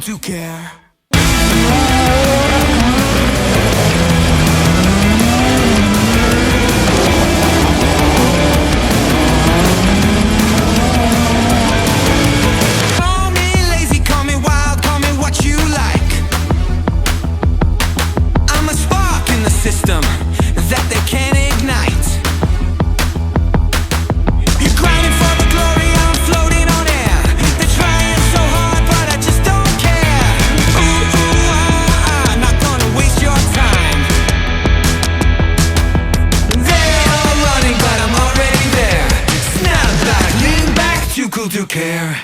cool to care. Call me lazy, call me wild, call me what you like. I'm a spark in the system that they can't ignite. You're grinding for the glory, I'm floating on air. They're trying so hard, but I just don't care. Ooh, ooh, not gonna waste your time. They're all running, but I'm already there. Snap back, lean back, too cool to care.